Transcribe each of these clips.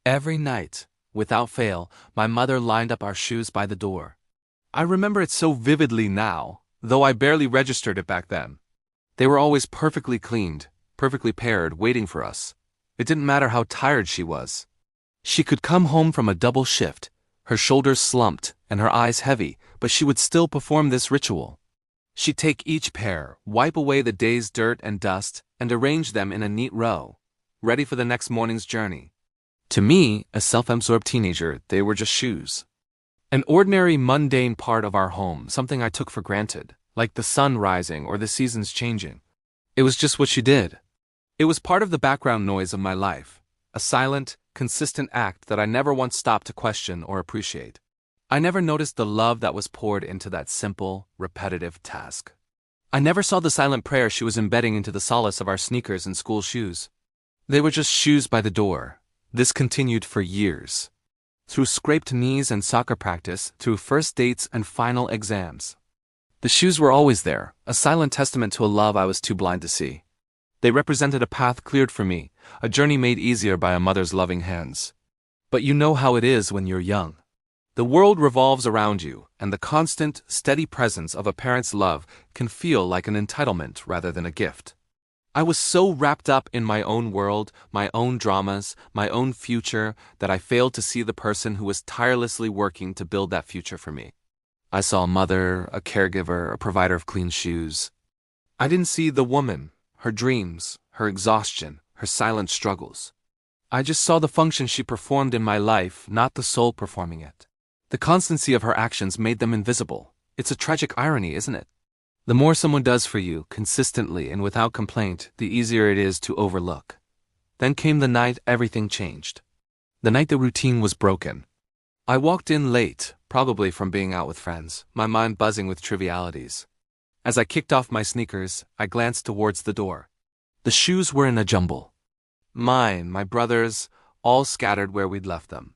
Every night, without fail, my mother lined up our shoes by the door. I remember it so vividly now, though I barely registered it back then. They were always perfectly cleaned, perfectly paired, waiting for us. It didn't matter how tired she was. She could come home from a double shift, her shoulders slumped and her eyes heavy, but she would still perform this ritual. She'd take each pair, wipe away the day's dirt and dust, and arrange them in a neat row, ready for the next morning's journey. To me, a self-absorbed teenager, they were just shoes. An ordinary, mundane part of our home, something I took for granted, like the sun rising or the seasons changing. It was just what she did. It was part of the background noise of my life, a silent, consistent act that I never once stopped to question or appreciate. I never noticed the love that was poured into that simple, repetitive task. I never saw the silent prayer she was embedding into the solace of our sneakers and school shoes. They were just shoes by the door. This continued for years. Through scraped knees and soccer practice, through first dates and final exams. The shoes were always there, a silent testament to a love I was too blind to see. They represented a path cleared for me, a journey made easier by a mother's loving hands. But you know how it is when you're young. The world revolves around you, and the constant, steady presence of a parent's love can feel like an entitlement rather than a gift. I was so wrapped up in my own world, my own dramas, my own future, that I failed to see the person who was tirelessly working to build that future for me. I saw a mother, a caregiver, a provider of clean shoes. I didn't see the woman, her dreams, her exhaustion, her silent struggles. I just saw the function she performed in my life, not the soul performing it. The constancy of her actions made them invisible. It's a tragic irony, isn't it? The more someone does for you, consistently and without complaint, the easier it is to overlook. Then came the night everything changed. The night the routine was broken. I walked in late, probably from being out with friends, my mind buzzing with trivialities. As I kicked off my sneakers, I glanced towards the door. The shoes were in a jumble. Mine, my brother's, all scattered where we'd left them.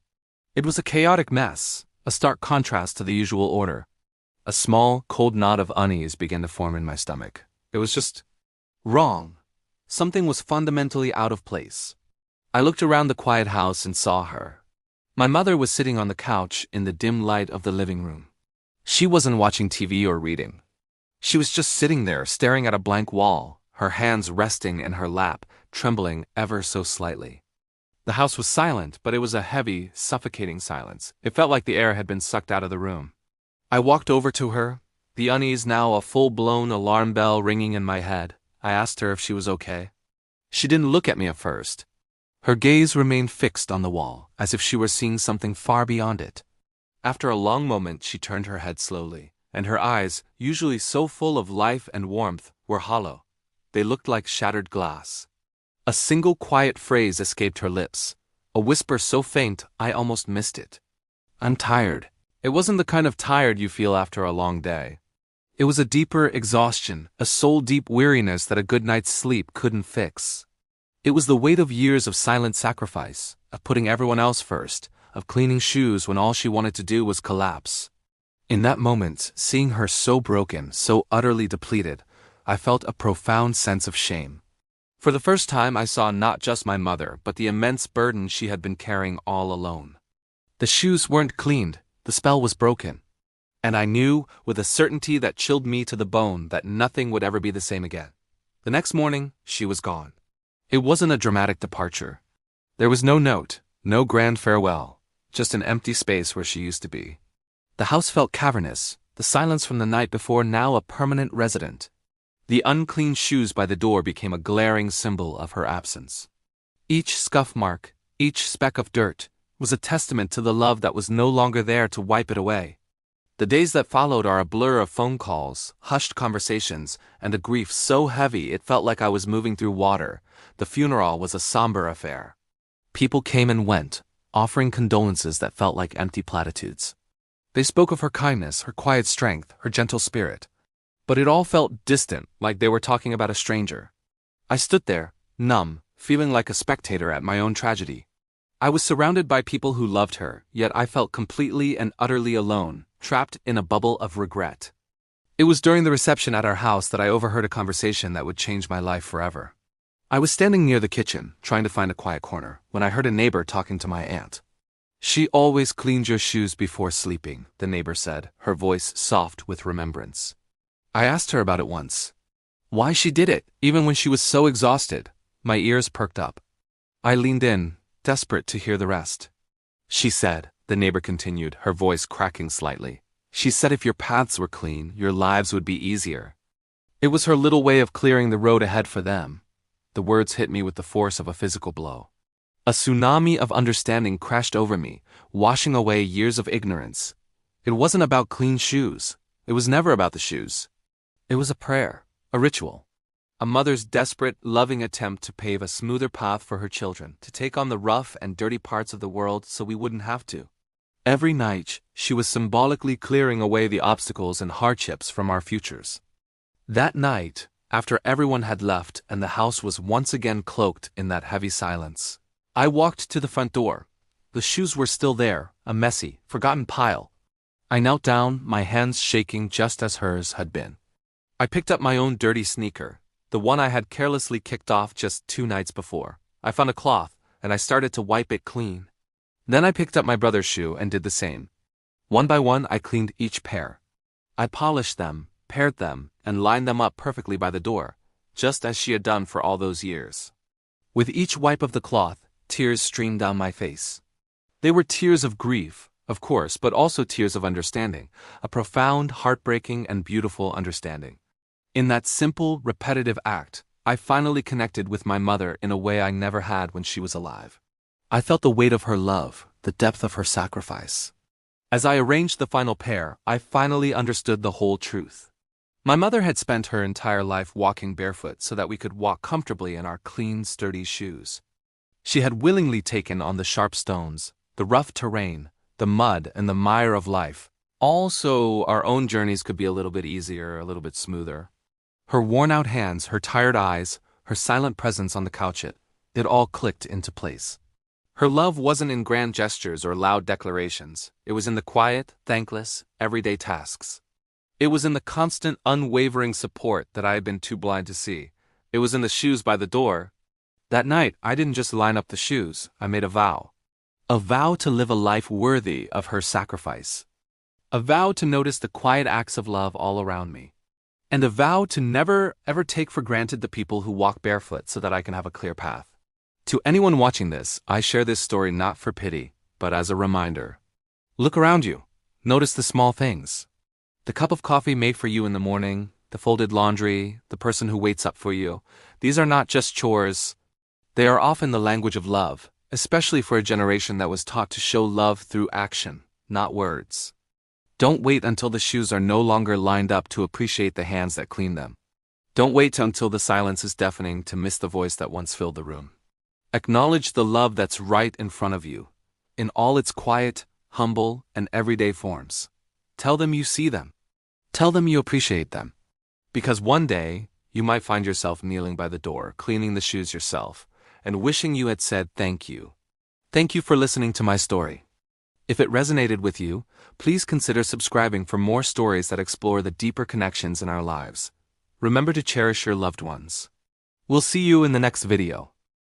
It was a chaotic mess, a stark contrast to the usual order. A small, cold knot of unease began to form in my stomach. It was just wrong. Something was fundamentally out of place. I looked around the quiet house and saw her. My mother was sitting on the couch in the dim light of the living room. She wasn't watching TV or reading. She was just sitting there, staring at a blank wall, her hands resting in her lap, trembling ever so slightly. The house was silent, but it was a heavy, suffocating silence. It felt like the air had been sucked out of the room. I walked over to her, the unease now a full-blown alarm bell ringing in my head. I asked her if she was okay. She didn't look at me at first. Her gaze remained fixed on the wall, as if she were seeing something far beyond it. After a long moment, she turned her head slowly, and her eyes, usually so full of life and warmth, were hollow. They looked like shattered glass. A single quiet phrase escaped her lips, a whisper so faint I almost missed it. "I'm tired." It wasn't the kind of tired you feel after a long day. It was a deeper exhaustion, a soul-deep weariness that a good night's sleep couldn't fix. It was the weight of years of silent sacrifice, of putting everyone else first, of cleaning shoes when all she wanted to do was collapse. In that moment, seeing her so broken, so utterly depleted, I felt a profound sense of shame. For the first time, I saw not just my mother, but the immense burden she had been carrying all alone. The shoes weren't cleaned. The spell was broken. And I knew, with a certainty that chilled me to the bone, that nothing would ever be the same again. The next morning, she was gone. It wasn't a dramatic departure. There was no note, no grand farewell, just an empty space where she used to be. The house felt cavernous, the silence from the night before now a permanent resident. The unclean shoes by the door became a glaring symbol of her absence. Each scuff mark, each speck of dirt, was a testament to the love that was no longer there to wipe it away. The days that followed are a blur of phone calls, hushed conversations, and a grief so heavy it felt like I was moving through water. The funeral was a somber affair. People came and went, offering condolences that felt like empty platitudes. They spoke of her kindness, her quiet strength, her gentle spirit. But it all felt distant, like they were talking about a stranger. I stood there, numb, feeling like a spectator at my own tragedy. I was surrounded by people who loved her, yet I felt completely and utterly alone, trapped in a bubble of regret. It was during the reception at our house that I overheard a conversation that would change my life forever. I was standing near the kitchen, trying to find a quiet corner, when I heard a neighbor talking to my aunt. She always cleaned your shoes before sleeping, the neighbor said, her voice soft with remembrance. I asked her about it once. Why she did it, even when she was so exhausted. My ears perked up. I leaned in, desperate to hear the rest. She said, the neighbor continued, her voice cracking slightly. She said if your paths were clean, your lives would be easier. It was her little way of clearing the road ahead for them. The words hit me with the force of a physical blow. A tsunami of understanding crashed over me, washing away years of ignorance. It wasn't about clean shoes. It was never about the shoes. It was a prayer, a ritual. A mother's desperate, loving attempt to pave a smoother path for her children, to take on the rough and dirty parts of the world so we wouldn't have to. Every night, she was symbolically clearing away the obstacles and hardships from our futures. That night, after everyone had left and the house was once again cloaked in that heavy silence, I walked to the front door. The shoes were still there, a messy, forgotten pile. I knelt down, my hands shaking just as hers had been. I picked up my own dirty sneaker, the one I had carelessly kicked off just 2 nights before. I found a cloth, and I started to wipe it clean. Then I picked up my brother's shoe and did the same. One by one, I cleaned each pair. I polished them, paired them, and lined them up perfectly by the door, just as she had done for all those years. With each wipe of the cloth, tears streamed down my face. They were tears of grief, of course, but also tears of understanding, a profound, heartbreaking, and beautiful understanding. In that simple, repetitive act, I finally connected with my mother in a way I never had when she was alive. I felt the weight of her love, the depth of her sacrifice. As I arranged the final pair, I finally understood the whole truth. My mother had spent her entire life walking barefoot so that we could walk comfortably in our clean, sturdy shoes. She had willingly taken on the sharp stones, the rough terrain, the mud and the mire of life, all so our own journeys could be a little bit easier, a little bit smoother. Her worn-out hands, her tired eyes, her silent presence on the couch, it all clicked into place. Her love wasn't in grand gestures or loud declarations. It was in the quiet, thankless, everyday tasks. It was in the constant, unwavering support that I had been too blind to see. It was in the shoes by the door. That night, I didn't just line up the shoes. I made a vow. A vow to live a life worthy of her sacrifice. A vow to notice the quiet acts of love all around me. And a vow to never, ever take for granted the people who walk barefoot so that I can have a clear path. To anyone watching this, I share this story not for pity, but as a reminder. Look around you. Notice the small things. The cup of coffee made for you in the morning, the folded laundry, the person who waits up for you. These are not just chores. They are often the language of love, especially for a generation that was taught to show love through action, not words. Don't wait until the shoes are no longer lined up to appreciate the hands that clean them. Don't wait until the silence is deafening to miss the voice that once filled the room. Acknowledge the love that's right in front of you, in all its quiet, humble, and everyday forms. Tell them you see them. Tell them you appreciate them. Because one day, you might find yourself kneeling by the door, cleaning the shoes yourself, and wishing you had said thank you. Thank you for listening to my story. If it resonated with you, please consider subscribing for more stories that explore the deeper connections in our lives. Remember to cherish your loved ones. We'll see you in the next video.